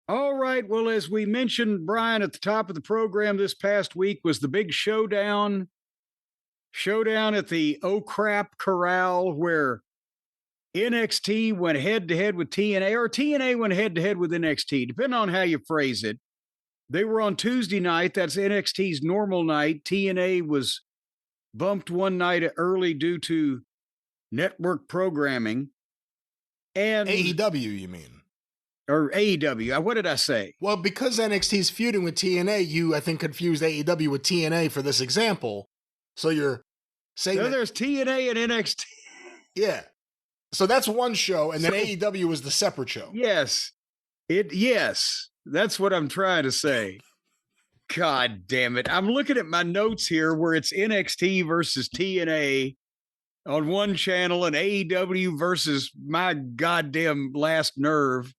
All right. Well, as we mentioned, Brian, at the top of the program this past week was the big showdown. Showdown at the Oh Crap Corral, where NXT went head to head with TNA, or TNA went head to head with NXT, depending on how you phrase it. They were on Tuesday night. That's NXT's normal night. TNA was bumped one night early due to network programming. And AEW, you mean? Or AEW. What did I say? Well, because NXT's feuding with TNA, you, I think, confused AEW with TNA for this example. So you're saying there's TNA and NXT. Yeah. So that's one show, and then AEW was the separate show. Yes. Yes. That's what I'm trying to say. God damn it. I'm looking at my notes here where it's NXT versus TNA on one channel and AEW versus my goddamn last nerve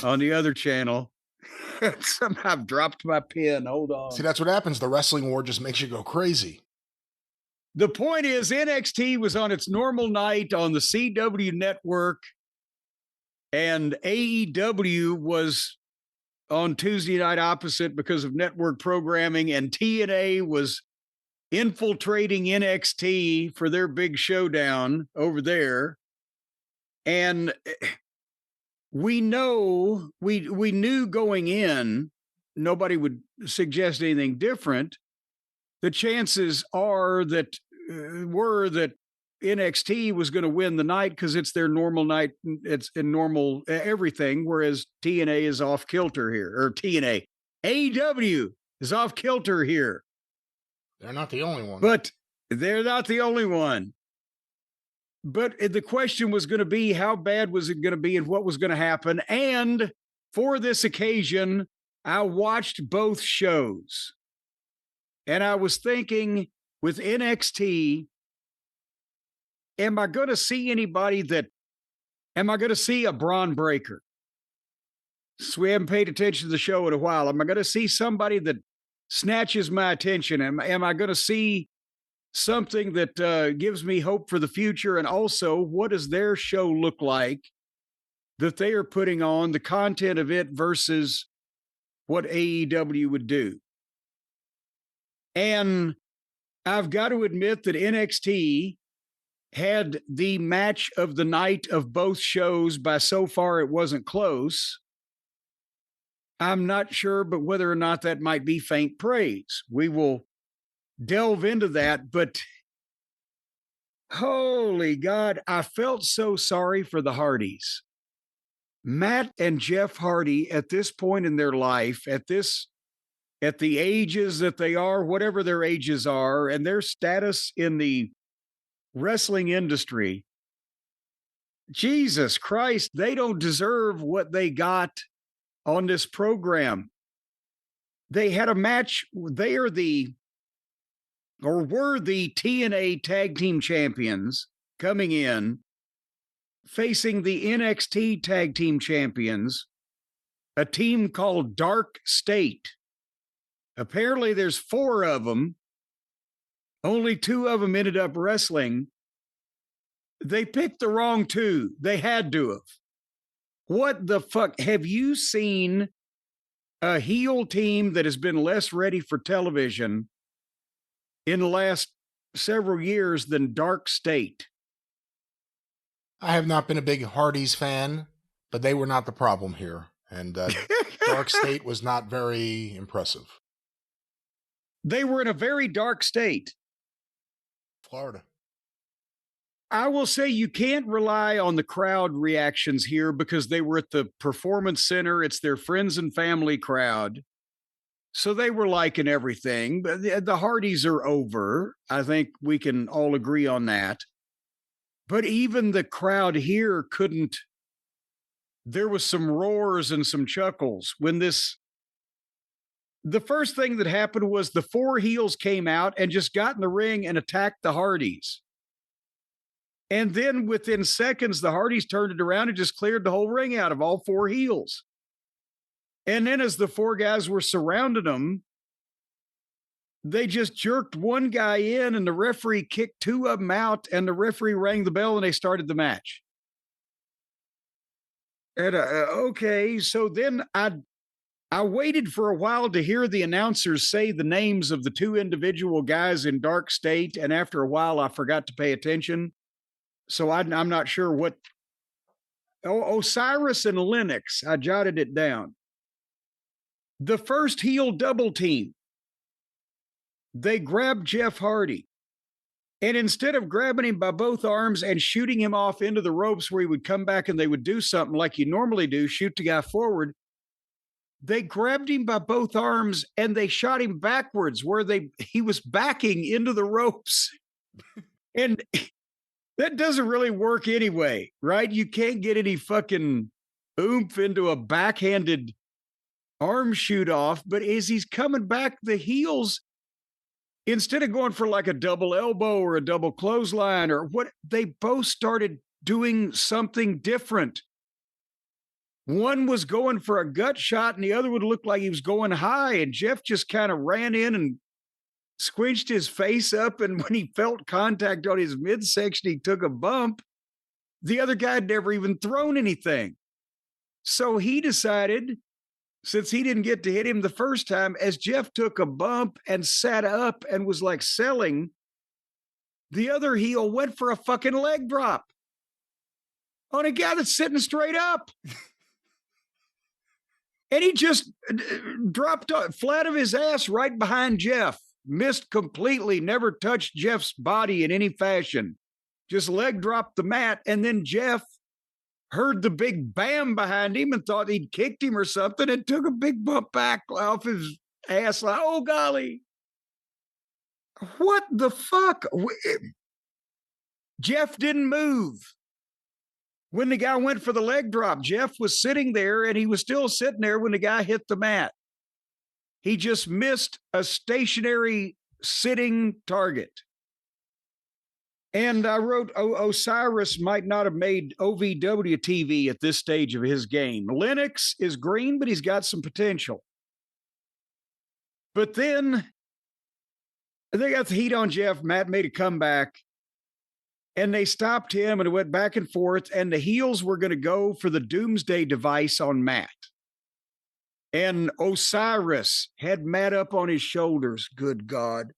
on the other channel. Somehow I've dropped my pen. Hold on. See, that's what happens. The wrestling war just makes you go crazy. The point is, NXT was on its normal night on the CW network, and AEW was on Tuesday night opposite because of network programming, and TNA was infiltrating NXT for their big showdown over there. And we knew going in, nobody would suggest anything different. The chances were that NXT was going to win the night because it's their normal night. It's in normal everything, whereas TNA is off kilter here, or AEW is off kilter here. They're not the only one. But they're not the only one. But the question was going to be, how bad was it going to be and what was going to happen? And for this occasion, I watched both shows. And I was thinking, with NXT, am I going to see am I going to see a Braun Breaker? So we haven't paid attention to the show in a while. Am I going to see somebody that snatches my attention? Am I going to see something that gives me hope for the future? And also, what does their show look like that they are putting on, the content of it versus what AEW would do? And I've got to admit that NXT had the match of the night of both shows. By so far, it wasn't close. I'm not sure, but whether or not that might be faint praise. We will delve into that, but holy God, I felt so sorry for the Hardys. Matt and Jeff Hardy, at this point in their life, at the ages that they are, whatever their ages are, and their status in the wrestling industry, Jesus Christ, they don't deserve what they got on this program. They had a match. They were the TNA Tag Team Champions coming in, facing the NXT Tag Team Champions, a team called Dark State. Apparently there's 4 of them. Only 2 of them ended up wrestling. They picked the wrong 2. They had to have. What the fuck? Have you seen a heel team that has been less ready for television in the last several years than Dark State? I have not been a big Hardys fan, but they were not the problem here. And Dark State was not very impressive. They were in a very dark state. Florida. I will say you can't rely on the crowd reactions here because they were at the Performance Center. It's their friends and family crowd. So they were liking everything. But the Hardys are over. I think we can all agree on that. But even the crowd here couldn't. There was some roars and some chuckles when the first thing that happened was the 4 heels came out and just got in the ring and attacked the Hardys. And then within seconds, the Hardys turned it around and just cleared the whole ring out of all 4 heels. And then as the 4 guys were surrounding them, they just jerked one guy in and the referee kicked 2 of them out and the referee rang the bell and they started the match. And okay, so then I waited for a while to hear the announcers say the names of the two individual guys in Dark State, and after a while, I forgot to pay attention. So I'm not sure what. Osiris and Lennox, I jotted it down. The first heel double team, they grabbed Jeff Hardy. And instead of grabbing him by both arms and shooting him off into the ropes where he would come back and they would do something like you normally do, shoot the guy forward, they grabbed him by both arms and they shot him backwards where he was backing into the ropes. And that doesn't really work anyway, right? You can't get any fucking oomph into a backhanded arm shoot off. But as he's coming back, the heels, instead of going for like a double elbow or a double clothesline or what, they both started doing something different. One was going for a gut shot and the other would look like he was going high. And Jeff just kind of ran in and squinched his face up. And when he felt contact on his midsection, he took a bump. The other guy had never even thrown anything. So he decided, since he didn't get to hit him the first time, as Jeff took a bump and sat up and was like selling, the other heel went for a fucking leg drop on a guy that's sitting straight up. And he just dropped flat of his ass right behind Jeff. Missed completely, never touched Jeff's body in any fashion. Just leg dropped the mat. And then Jeff heard the big bam behind him and thought he'd kicked him or something and took a big bump back off his ass. Like, oh, golly. What the fuck? Jeff didn't move. When the guy went for the leg drop, Jeff was sitting there and he was still sitting there when the guy hit the mat. He just missed a stationary sitting target. And I wrote, Osiris might not have made OVW TV at this stage of his game. Lennox is green, but he's got some potential. But then they got the heat on Jeff. Matt made a comeback. And they stopped him and it went back and forth. And the heels were going to go for the doomsday device on Matt. And Osiris had Matt up on his shoulders. Good God.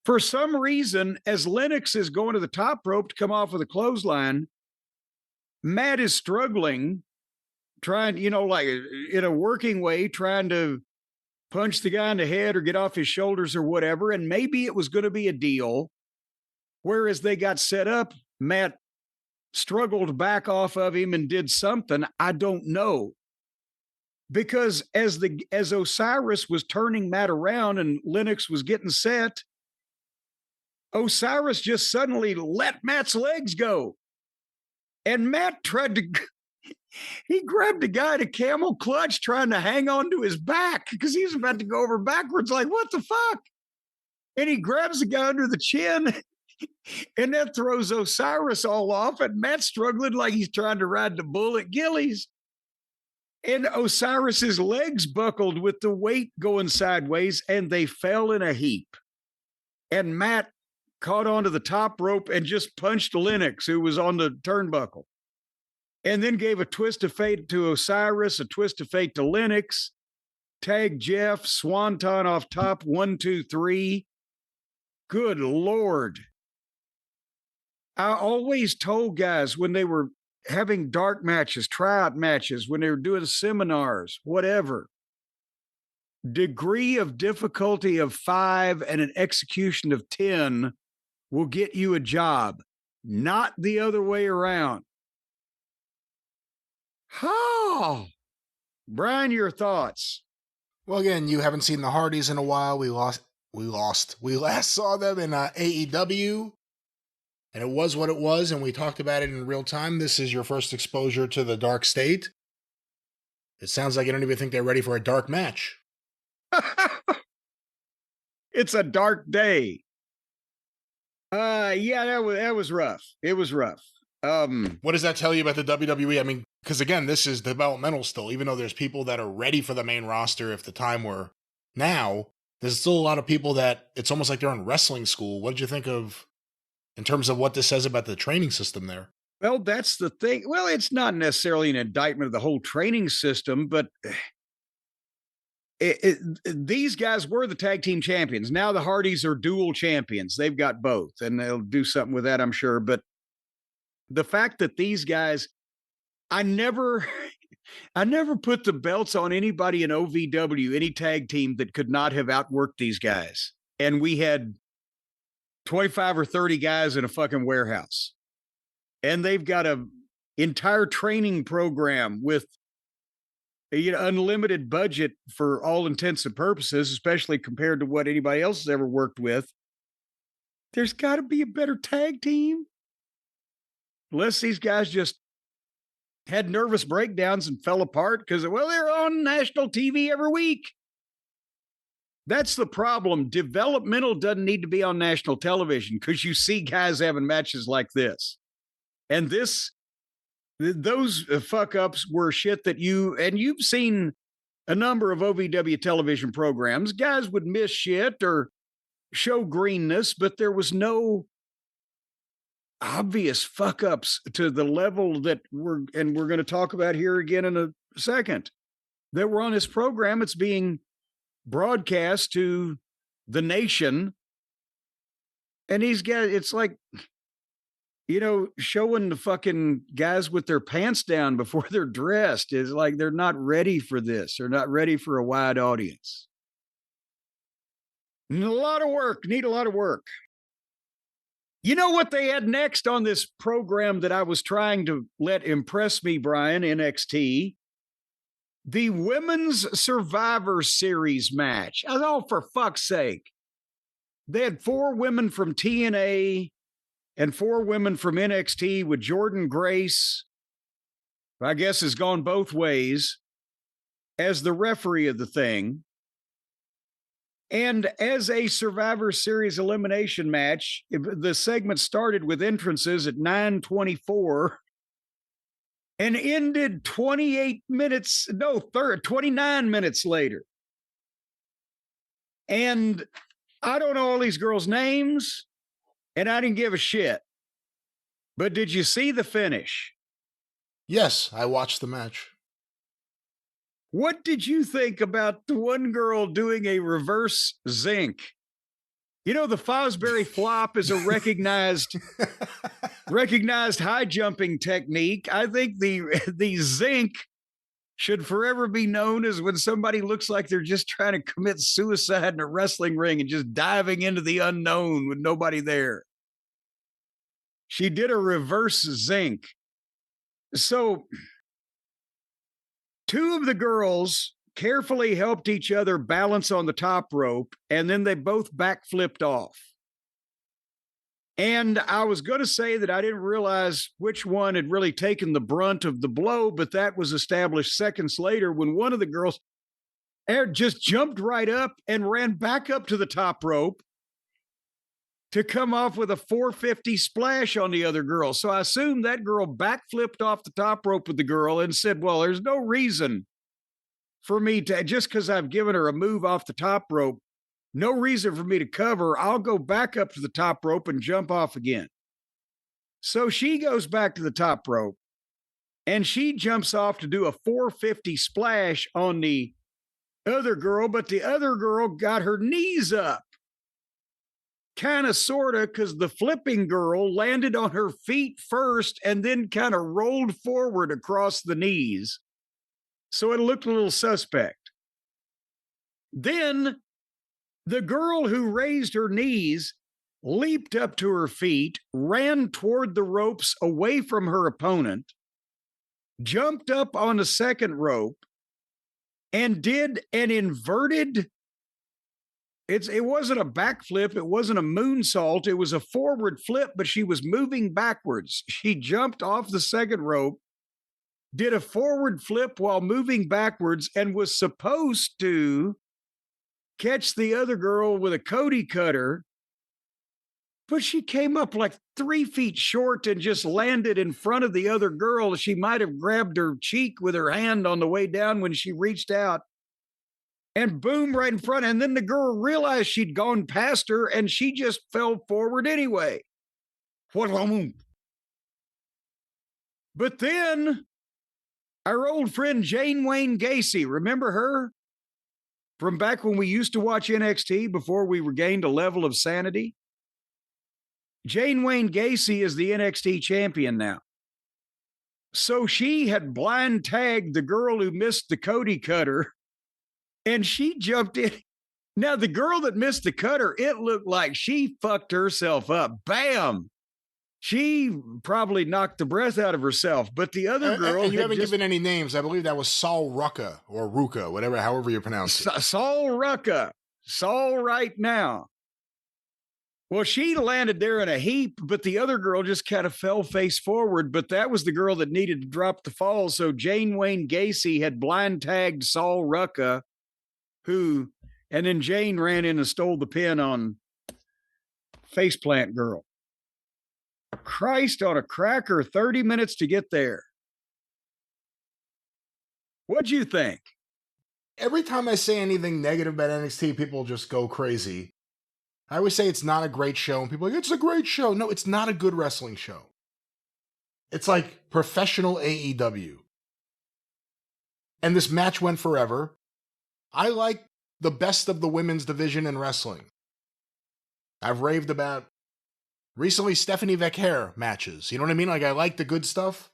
For some reason, as Lennox is going to the top rope to come off with a clothesline, Matt is struggling, trying, like in a working way, trying to punch the guy in the head or get off his shoulders or whatever. And maybe it was going to be a deal. Whereas they got set up, Matt struggled back off of him and did something. I don't know. Because as Osiris was turning Matt around and Lennox was getting set, Osiris just suddenly let Matt's legs go. And Matt he grabbed the guy to camel clutch trying to hang on to his back because he was about to go over backwards like, what the fuck? And he grabs the guy under the chin and that throws Osiris all off and Matt's struggling like he's trying to ride the bull at Gillies. And Osiris's legs buckled with the weight going sideways and they fell in a heap. And Matt caught onto the top rope and just punched Lennox, who was on the turnbuckle. And then gave a twist of fate to Osiris, a twist of fate to Lennox, tagged Jeff, swanton off top, 1, 2, 3. Good Lord. I always told guys when they were having dark matches, tryout matches, when they were doing seminars, whatever, degree of difficulty of 5 and an execution of 10 will get you a job, not the other way around. Oh, Brian, your thoughts? Well, again, you haven't seen the Hardys in a while. We last saw them in AEW, and it was what it was, and we talked about it in real time. This is your first exposure to the Dark State. It sounds like you don't even think they're ready for a dark match. It's a dark day. Yeah, that was rough. It was rough. What does that tell you about the WWE? I mean, because again, this is developmental still, even though there's people that are ready for the main roster if the time were now, there's still a lot of people that it's almost like they're in wrestling school. What did you think of in terms of what this says about the training system there? Well, that's the thing. Well, it's not necessarily an indictment of the whole training system, but these guys were the tag team champions. Now the Hardys are dual champions. They've got both, and they'll do something with that, I'm sure. But the fact that these guys, I never, I never put the belts on anybody in OVW, any tag team that could not have outworked these guys. And we had 25 or 30 guys in a fucking warehouse. And they've got a entire training program with unlimited budget for all intents and purposes, especially compared to what anybody else has ever worked with. There's got to be a better tag team. Unless these guys just had nervous breakdowns and fell apart because, well, they're on national TV every week. That's the problem. Developmental doesn't need to be on national television because you see guys having matches like this. And those fuck ups were shit that you've seen a number of OVW television programs. Guys would miss shit or show greenness, but there was no obvious fuck ups to the level that we're going to talk about here again in a second, that were on this program. It's being broadcast to the nation. And these guys, it's like, showing the fucking guys with their pants down before they're dressed is like, they're not ready for this. They're not ready for a wide audience. Need a lot of work. You know what they had next on this program that I was trying to let impress me, Brian, NXT? The Women's Survivor Series match. Oh, for fuck's sake. They had 4 women from TNA and 4 women from NXT with Jordan Grace, who I guess has gone both ways, as the referee of the thing. And as a Survivor Series elimination match, the segment started with entrances at 9:24 and ended 29 minutes later. And I don't know all these girls' names, and I didn't give a shit. But did you see the finish? Yes, I watched the match. What did you think about the one girl doing a reverse zinc? The Fosbury flop is a recognized high jumping technique. I think the zinc should forever be known as when somebody looks like they're just trying to commit suicide in a wrestling ring and just diving into the unknown with nobody there. She did a reverse zinc. So 2 of the girls carefully helped each other balance on the top rope, and then they both backflipped off. And I was going to say that I didn't realize which one had really taken the brunt of the blow, but that was established seconds later when one of the girls just jumped right up and ran back up to the top rope to come off with a 450 splash on the other girl. So I assume that girl backflipped off the top rope with the girl and said, well, there's no reason for me to, just because I've given her a move off the top rope, no reason for me to cover. I'll go back up to the top rope and jump off again. So she goes back to the top rope and she jumps off to do a 450 splash on the other girl, but the other girl got her knees up. Kind of, sort of, because the flipping girl landed on her feet first and then kind of rolled forward across the knees. So it looked a little suspect. Then the girl who raised her knees leaped up to her feet, ran toward the ropes away from her opponent, jumped up on the second rope, and did an inverted. It wasn't a backflip. It wasn't a moonsault. It was a forward flip, but she was moving backwards. She jumped off the second rope, did a forward flip while moving backwards, and was supposed to catch the other girl with a Cody cutter. But she came up like 3 feet short and just landed in front of the other girl. She might have grabbed her cheek with her hand on the way down when she reached out. And boom, right in front. And then the girl realized she'd gone past her and she just fell forward anyway. But then our old friend Jane Wayne Gacy, remember her? From back when we used to watch NXT before we regained a level of sanity? Jane Wayne Gacy is the NXT champion now. So she had blind tagged the girl who missed the Cody cutter, and she jumped in. Now, the girl that missed the cutter, it looked like she fucked herself up. Bam! She probably knocked the breath out of herself, but the other girl. And you haven't given any names. I believe that was Saul Rucka or Ruka, whatever, however you pronounce it. Saul Rucka. Saul right now. Well, she landed there in a heap, but the other girl just kind of fell face forward. But that was the girl that needed to drop the fall. So Jane Wayne Gacy had blind tagged Saul Rucka, and then Jane ran in and stole the pin on Faceplant Girl. Christ on a cracker, 30 minutes to get there. What'd you think? Every time I say anything negative about NXT, people just go crazy. I always say it's not a great show, and people are like, it's a great show. No, it's not a good wrestling show. It's like professional AEW. And this match went forever. I like the best of the women's division in wrestling. I've raved about recently Stephanie Vecchare matches. You know what I mean? Like, I like the good stuff.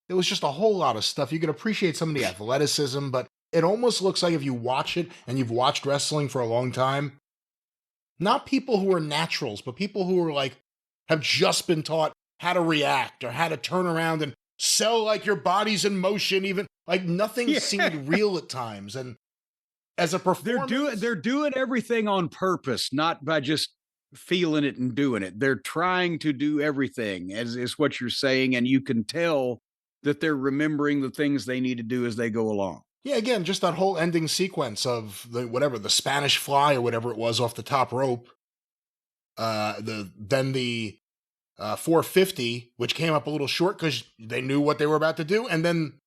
It was just a whole lot of stuff. You could appreciate some of the athleticism, but it almost looks like if you watch it and you've watched wrestling for a long time, not people who are naturals, but people who are like, have just been taught how to react or how to turn around and sell like your body's in motion, even like nothing seemed real at times. And as a performance, they're doing everything on purpose, not by just feeling it and doing it. They're trying to do everything, as is what you're saying, and you can tell that they're remembering the things they need to do as they go along. Yeah, again, just that whole ending sequence of the Spanish fly or whatever it was off the top rope. Then the 450, which came up a little short because they knew what they were about to do, and then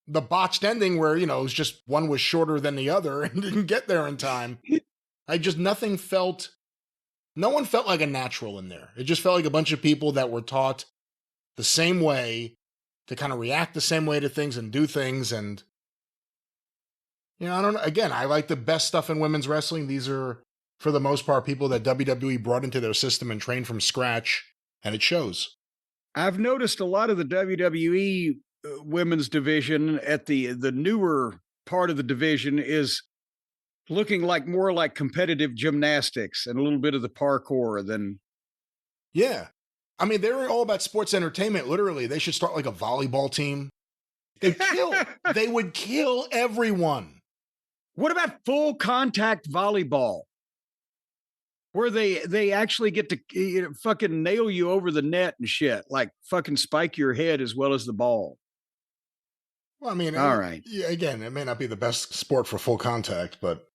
the botched ending where, it was just one was shorter than the other and didn't get there in time. No one felt like a natural in there. It just felt like a bunch of people that were taught the same way to kind of react the same way to things and do things. And, I don't know. Again, I like the best stuff in women's wrestling. These are, for the most part, people that WWE brought into their system and trained from scratch, and it shows. I've noticed a lot of the WWE women's division at the newer part of the division is looking like more like competitive gymnastics and a little bit of the parkour than. Yeah. I mean, they're all about sports entertainment. Literally, they should start like a volleyball team. They would kill everyone. What about full contact volleyball? Where they actually get to fucking nail you over the net and shit, like fucking spike your head as well as the ball. Well, I mean, all right. Yeah, again, it may not be the best sport for full contact, but.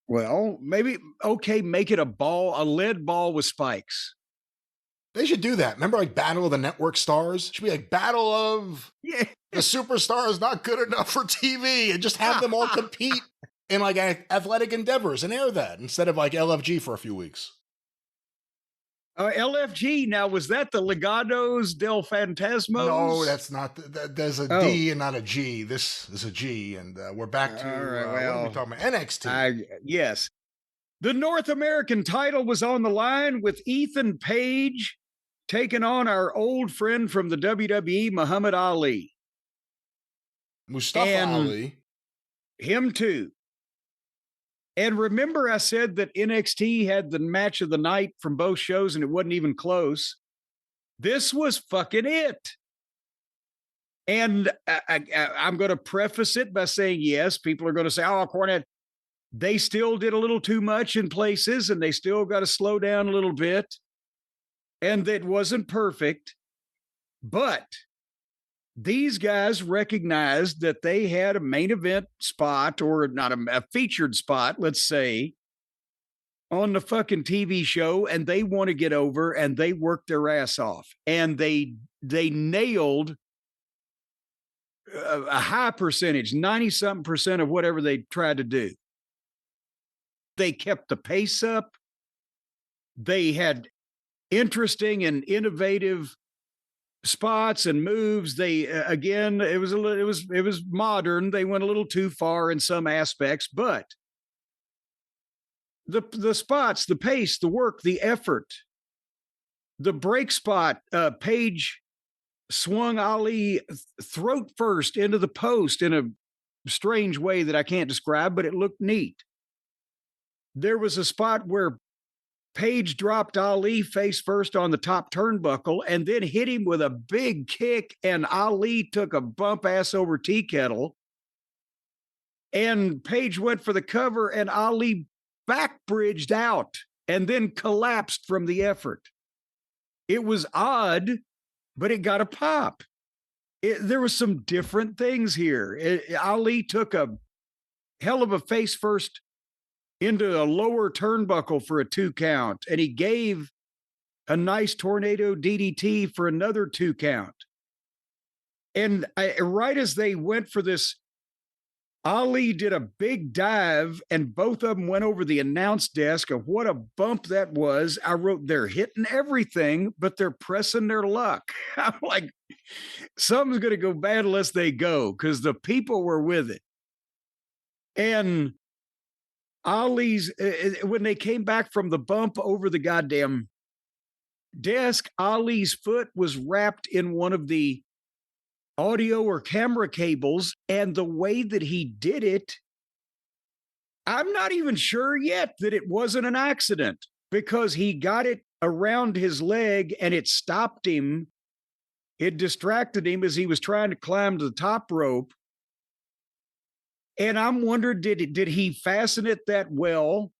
Well, maybe, okay, make it a lead ball with spikes. They should do that. Remember, like, Battle of the Network Stars? It should be like Battle of the Superstars Not Good Enough for TV, and just have them all compete in like athletic endeavors and air that instead of like LFG for a few weeks. LFG, now, was that the Legados del Fantasmos? No, that's not. There's a D and not a G. This is a G, and we're back to, what are we talking about? NXT. Yes. The North American title was on the line with Ethan Page taking on our old friend from the WWE, Muhammad Ali. Mustafa Ali. Him too. And remember, I said that NXT had the match of the night from both shows, and it wasn't even close. This was fucking it. And I'm going to preface it by saying, yes, people are going to say, oh, Cornette, they still did a little too much in places, and they still got to slow down a little bit. And that wasn't perfect. But these guys recognized that they had a main event spot, or not a featured spot, let's say, on the fucking TV show, and they want to get over, and they worked their ass off. And they nailed a high percentage, 90-something% of whatever they tried to do. They kept the pace up. They had interesting and innovative spots and moves. They again, it was modern. They went a little too far in some aspects, but the spots, the pace, the work, the effort, the break spot, Page swung Ali throat first into the post in a strange way that I can't describe, but it looked neat. There was a spot where Page dropped Ali face first on the top turnbuckle and then hit him with a big kick, and Ali took a bump ass over tea kettle. And Page went for the cover, and Ali backbridged out and then collapsed from the effort. It was odd, but it got a pop. There was some different things here. Ali took a hell of a face first into a lower turnbuckle for a 2 count, and he gave a nice tornado DDT for another 2 count. And right as they went for this, Ali did a big dive, and both of them went over the announce desk of what a bump that was. I wrote, they're hitting everything, but they're pressing their luck. I'm like, something's going to go bad unless they go, because the people were with it. And Ali's, when they came back from the bump over the goddamn desk, Ali's foot was wrapped in one of the audio or camera cables, and the way that he did it, I'm not even sure yet that it wasn't an accident, because he got it around his leg and it stopped him. It distracted him as he was trying to climb to the top rope. And I'm wondering, did he fasten it that well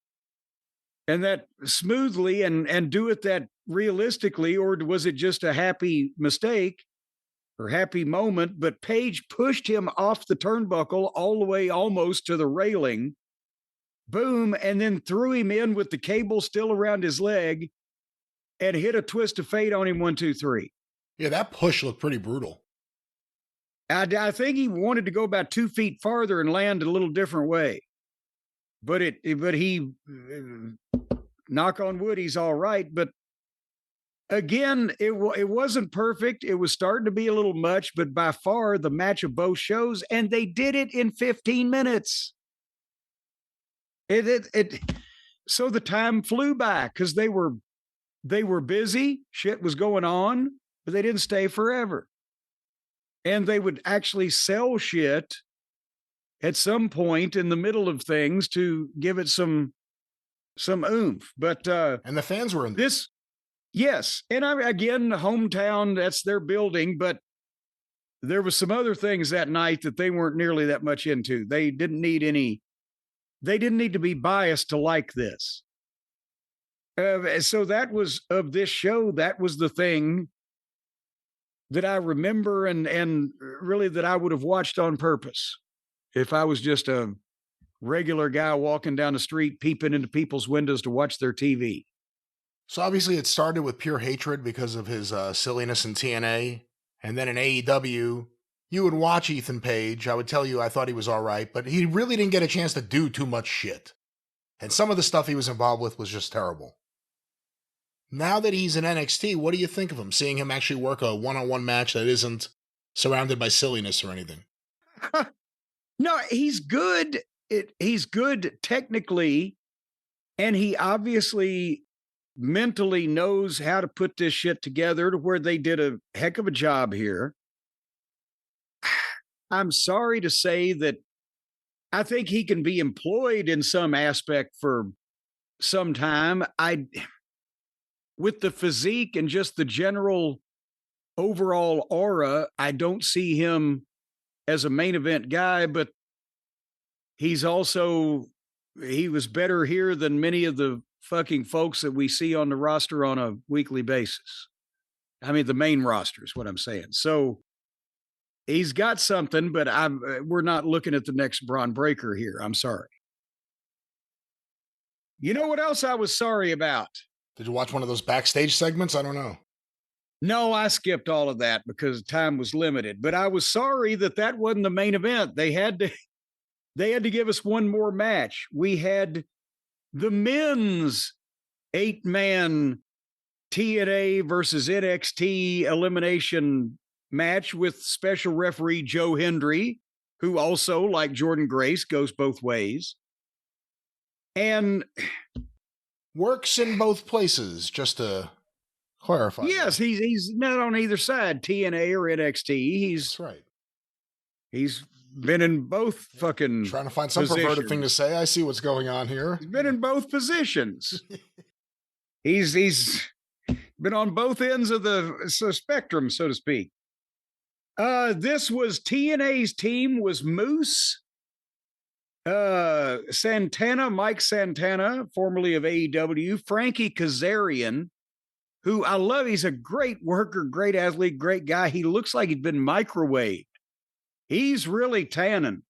and that smoothly and do it that realistically, or was it just a happy mistake or happy moment? But Page pushed him off the turnbuckle all the way almost to the railing, boom, and then threw him in with the cable still around his leg and hit a twist of fate on him, 1, 2, 3. Yeah, that push looked pretty brutal. I think he wanted to go about 2 feet farther and land a little different way, but he, knock on wood, he's all right. But again, it wasn't perfect. It was starting to be a little much, but by far the match of both shows, and they did it in 15 minutes. So the time flew by because they were busy. Shit was going on, but they didn't stay forever. And they would actually sell shit at some point in the middle of things to give it some oomph. But and the fans were in this. Yes. And again, hometown, that's their building, but there was some other things that night that they weren't nearly that much into. They didn't need to be biased to like this. So that was, of this show, that was the thing that I remember and really that I would have watched on purpose if I was just a regular guy walking down the street, peeping into people's windows to watch their TV. So obviously it started with pure hatred because of his silliness in TNA. And then in AEW, you would watch Ethan Page. I would tell you I thought he was all right, but he really didn't get a chance to do too much shit. And some of the stuff he was involved with was just terrible. Now that he's in NXT, what do you think of him? Seeing him actually work a one-on-one match that isn't surrounded by silliness or anything. No, he's good. He's good technically, and he obviously mentally knows how to put this shit together to where they did a heck of a job here. I'm sorry to say that I think he can be employed in some aspect for some time. With the physique and just the general overall aura, I don't see him as a main event guy, but he was better here than many of the fucking folks that we see on the roster on a weekly basis. I mean, the main roster is what I'm saying. So he's got something, but we're not looking at the next Braun Breaker here. I'm sorry. You know what else I was sorry about? Did you watch one of those backstage segments? I don't know. No, I skipped all of that because time was limited, but I was sorry that wasn't the main event. They had to give us one more match. We had the men's 8-man TNA versus NXT elimination match with special referee Joe Hendry, who also, like Jordan Grace, goes both ways. And works in both places, just to clarify. Yes, he's not on either side, TNA or NXT. That's right. He's been in both fucking trying to find some perverted thing to say. I see what's going on here. He's been in both positions. he's been on both ends of the spectrum, so to speak. This was TNA's team was Moose, Santana, Mike Santana, formerly of AEW, Frankie Kazarian, who I love. He's a great worker, great athlete, great guy. He looks like he'd been microwaved. He's really tanning.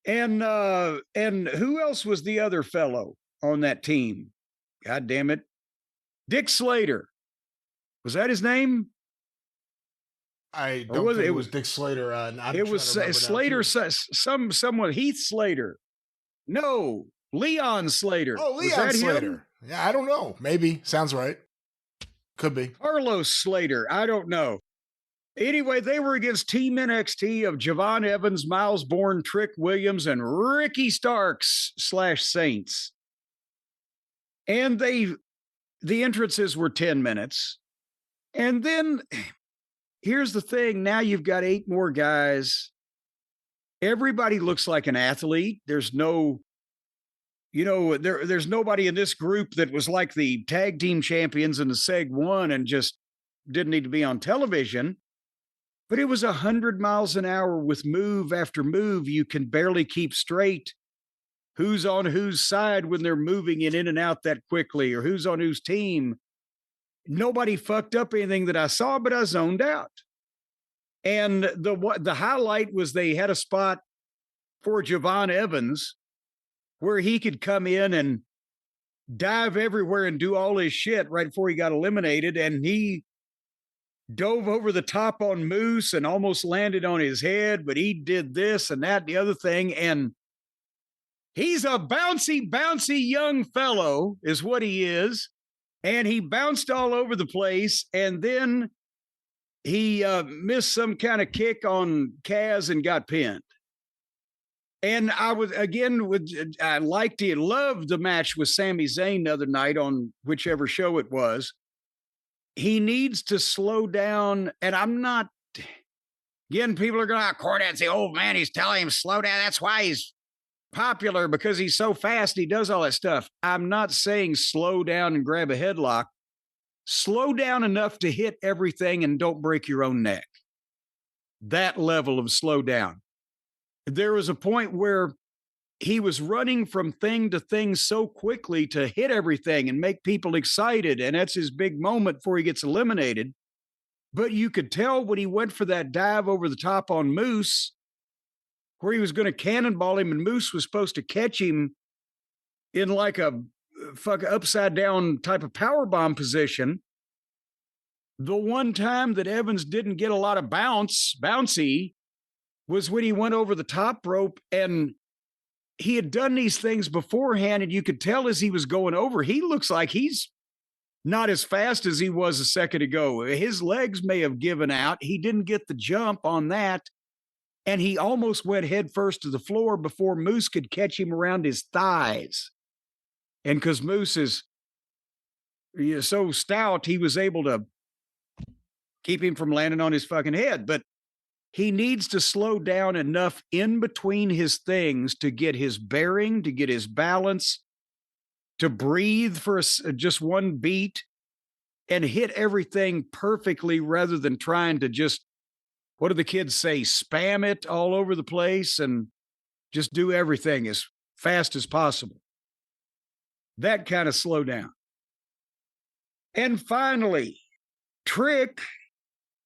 And who else was the other fellow on that team? God damn it. Dick Slater. Was that his name? I don't think it was Dick Slater. It was Slater, someone, Heath Slater. No, Leon Slater. Oh, Leon Slater. Him? Yeah, I don't know. Maybe. Sounds right. Could be. Carlos Slater. I don't know. Anyway, they were against Team NXT of Javon Evans, Miles Bourne, Trick Williams, and Ricky Starks / Saints. And the entrances were 10 minutes. And then here's the thing. Now you've got 8 more guys. Everybody looks like an athlete. There's no, there's nobody in this group that was like the tag team champions in the Seg 1 and just didn't need to be on television. But it was 100 miles an hour with move after move. You can barely keep straight who's on whose side when they're moving in and out that quickly, or who's on whose team. Nobody fucked up anything that I saw, but I zoned out. And the highlight was they had a spot for Javon Evans where he could come in and dive everywhere and do all his shit right before he got eliminated. And he dove over the top on Moose and almost landed on his head, but he did this and that and the other thing. And he's a bouncy young fellow is what he is. And he bounced all over the place. And then he missed some kind of kick on Kaz and got pinned. And I was, again, I loved the match with Sami Zayn the other night on whichever show it was. He needs to slow down. And I'm not, again, people are going, Cornette's the old man. He's telling him slow down. That's why he's popular, because he's so fast. He does all that stuff. I'm not saying slow down and grab a headlock. Slow down enough to hit everything and don't break your own neck. That level of slow down. There was a point where he was running from thing to thing so quickly to hit everything and make people excited. And that's his big moment before he gets eliminated. But you could tell when he went for that dive over the top on Moose, where he was going to cannonball him, and Moose was supposed to catch him in like a upside down type of powerbomb position. The one time that Evans didn't get a lot of bouncy was when he went over the top rope, and he had done these things beforehand, and you could tell as he was going over, he looks like he's not as fast as he was a second ago. His legs may have given out. He didn't get the jump on that, and he almost went head first to the floor before Moose could catch him around his thighs. And because Moose is so stout, he was able to keep him from landing on his fucking head. But he needs to slow down enough in between his things to get his bearing, to get his balance, to breathe for just one beat and hit everything perfectly, rather than trying to just, what do the kids say, spam it all over the place and just do everything as fast as possible. That kind of slow down. And finally, Trick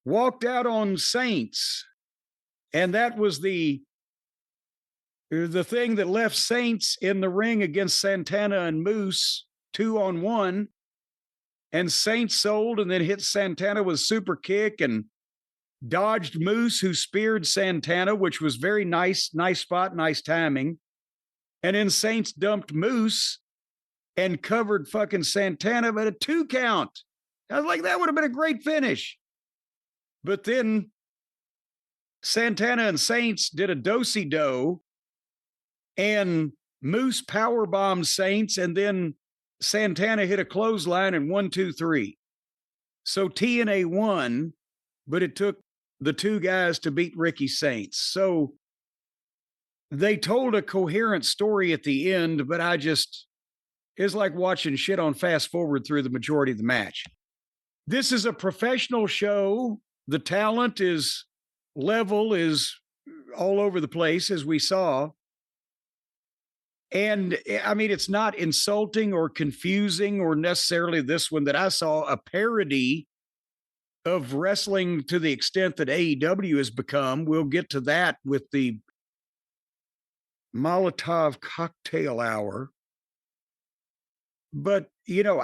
walked out on Saints. And that was the thing that left Saints in the ring against Santana and Moose 2-on-1. And Saints sold and then hit Santana with a super kick and dodged Moose, who speared Santana, which was very nice spot, nice timing. And then Saints dumped Moose and covered fucking Santana, but a 2 count. I was like, that would have been a great finish. But then Santana and Saints did a do-si-do, and Moose powerbombed Saints, and then Santana hit a clothesline and 1, 2, 3. So TNA won, but it took the two guys to beat Ricky Saints. So they told a coherent story at the end, but it's like watching shit on fast forward through the majority of the match. This is a professional show. The talent is level, is all over the place, as we saw. And I mean, it's not insulting or confusing or necessarily this one that I saw a parody of wrestling to the extent that AEW has become. We'll get to that with the Molotov cocktail hour. But, you know,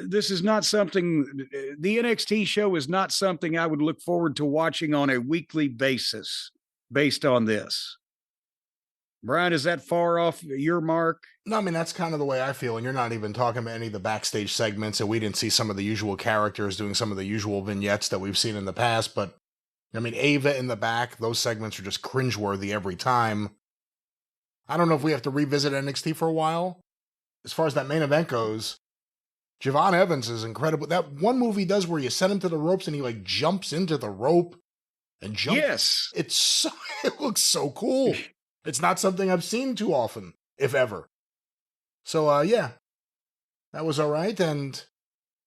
this is not something, the NXT show is not something I would look forward to watching on a weekly basis based on this. Brian, is that far off your mark? No, I mean, that's kind of the way I feel. And you're not even talking about any of the backstage segments, and we didn't see some of the usual characters doing some of the usual vignettes that we've seen in the past. But, I mean, Ava in the back, those segments are just cringeworthy every time. I don't know if we have to revisit NXT for a while. As far as that main event goes, Javon Evans is incredible. That one move he does where you send him to the ropes and he like jumps into the rope and jumps. Yes. It looks so cool. It's not something I've seen too often, if ever. So, yeah, that was all right. And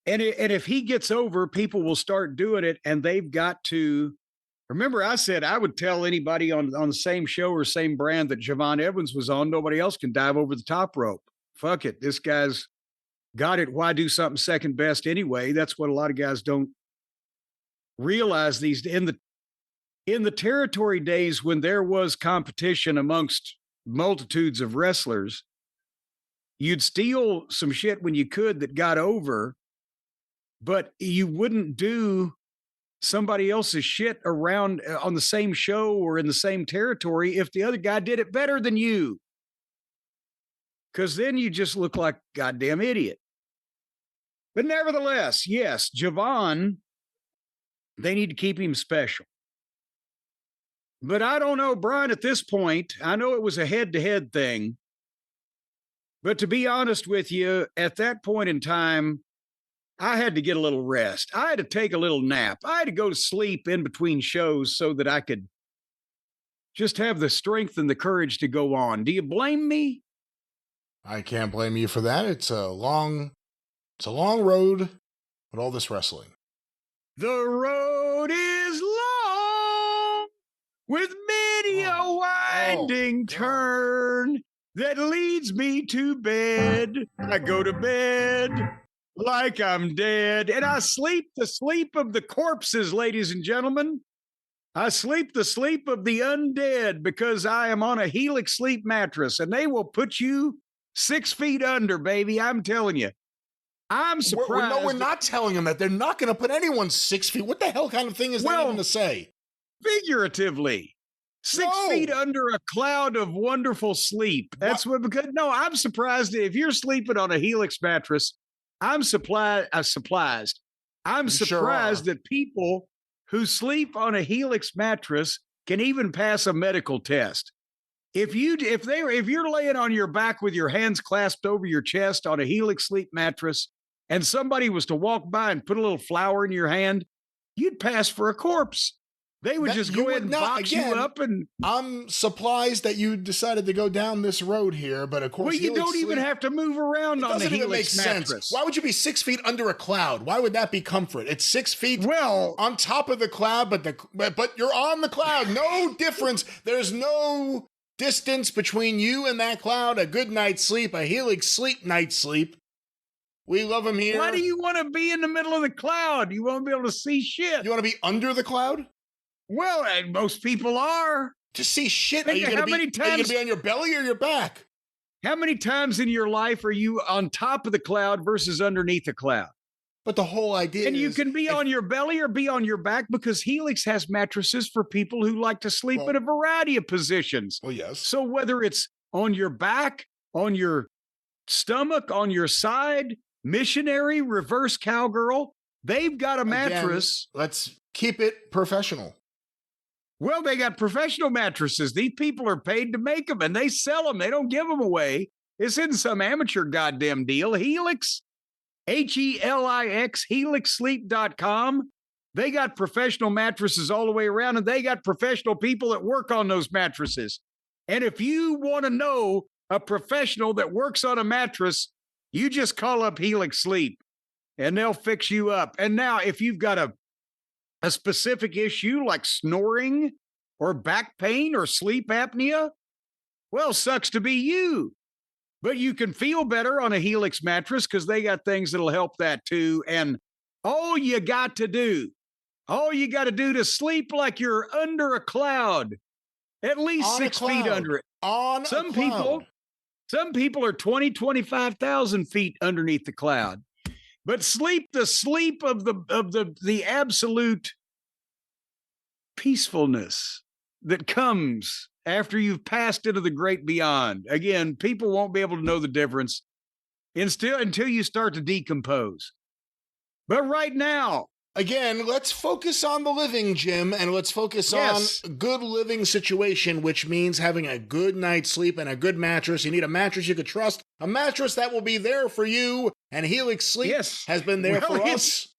if he gets over, people will start doing it, and they've got to. Remember, I said I would tell anybody on the same show or same brand that Javon Evans was on, nobody else can dive over the top rope. Fuck it. This guy's got it. Why do something second best anyway? That's what a lot of guys don't realize these in the territory days when there was competition amongst multitudes of wrestlers. You'd steal some shit when you could that got over, but you wouldn't do somebody else's shit around on the same show or in the same territory if the other guy did it better than you. Because then you just look like a goddamn idiot. But nevertheless, yes, Javon, they need to keep him special. But I don't know, Brian, at this point, I know it was a head-to-head thing. But to be honest with you, at that point in time, I had to get a little rest. I had to take a little nap. I had to go to sleep in between shows so that I could just have the strength and the courage to go on. Do you blame me? I can't blame you for that. It's a long road with all this wrestling. The road is long with many a winding turn that leads me to bed. I go to bed like I'm dead, and I sleep the sleep of the corpses, ladies and gentlemen. I sleep the sleep of the undead because I am on a Helix sleep mattress, and they will put you 6 feet under, baby. I'm telling you. I'm surprised. We're not telling them that. They're not going to put anyone 6 feet. What the hell kind of thing is that even to say? Figuratively. 6 feet under a cloud of wonderful sleep. That's I'm surprised if you're sleeping on a Helix mattress. I'm surprised that people who sleep on a Helix mattress can even pass a medical test. If you're laying on your back with your hands clasped over your chest on a Helix sleep mattress, and somebody was to walk by and put a little flower in your hand, you'd pass for a corpse. They would just go ahead and box you up. And I'm surprised that you decided to go down this road here, but of course, well, you don't even have to move around on the Helix mattress. Sense. Why would you be 6 feet under a cloud? Why would that be comfort? It's 6 feet on top of the cloud, but you're on the cloud. No difference. There's no distance between you and that cloud. A good night's sleep, a Helix sleep night's sleep. We love them here. Why do you want to be in the middle of the cloud? You won't be able to see shit. You want to be under the cloud? Well, most people are. To see shit? Are you going to be on your belly or your back? How many times in your life are you on top of the cloud versus underneath a cloud? But the whole idea and you can be on your belly or be on your back because Helix has mattresses for people who like to sleep in a variety of positions. Well, yes. So whether it's on your back, on your stomach, on your side, missionary, reverse cowgirl, They've got a mattress. Again, let's keep it professional. Well, they got professional mattresses. These people are paid to make them, and they sell them. They don't give them away. This isn't some amateur goddamn deal. Helix, Helix, helixsleep.com. They got professional mattresses all the way around, and they got professional people that work on those mattresses. And if you want to know a professional that works on a mattress, you just call up Helix Sleep, and they'll fix you up. And now, if you've got a specific issue like snoring or back pain or sleep apnea, well, sucks to be you. But you can feel better on a Helix mattress because they got things that'll help that too. And all you got to do to sleep like you're under a cloud, at least 6 feet under it. Some people are 20, 25,000 feet underneath the cloud. But the sleep of the absolute peacefulness that comes after you've passed into the great beyond. Again, people won't be able to know the difference until you start to decompose. But right now, again, let's focus on the living, Jim, and let's focus on a good living situation, which means having a good night's sleep and a good mattress. You need a mattress you could trust, a mattress that will be there for you, and Helix Sleep has been there for us.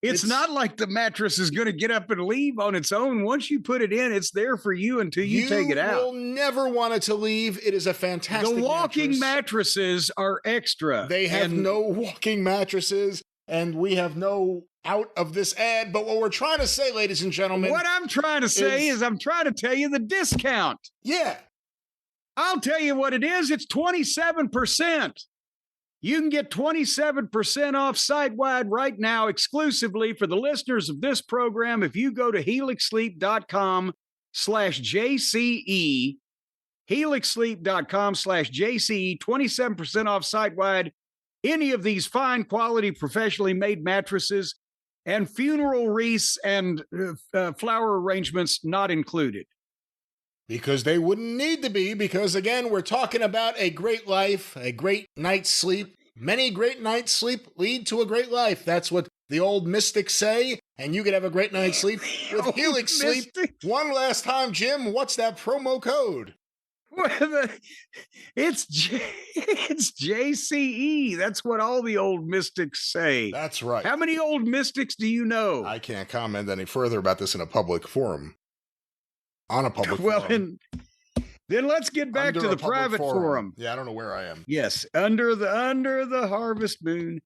It's not like the mattress is going to get up and leave on its own. Once you put it in, it's there for you until you take it out. You will never want it to leave. It is a fantastic The walking mattresses are extra. They have no walking mattresses, and we have no out of this ad. But what we're trying to say, ladies and gentlemen. What I'm trying to say is I'm trying to tell you the discount. Yeah. I'll tell you what it is. It's 27%. You can get 27% off site-wide right now exclusively for the listeners of this program if you go to helixsleep.com/JCE, helixsleep.com/JCE, 27% off site-wide any of these fine quality professionally made mattresses, and funeral wreaths and flower arrangements not included. Because they wouldn't need to be, because again, we're talking about a great life, a great night's sleep. Many great nights' sleep lead to a great life. That's what the old mystics say, and you could have a great night's sleep with Helix Sleep. One last time, Jim, what's that promo code? Well, it's JCE. That's what all the old mystics say. That's right. How many old mystics do you know? I can't comment any further about this in a public forum. On a public forum. Then let's get back to the private forum. Yeah, I don't know where I am. Yes, under the harvest moon.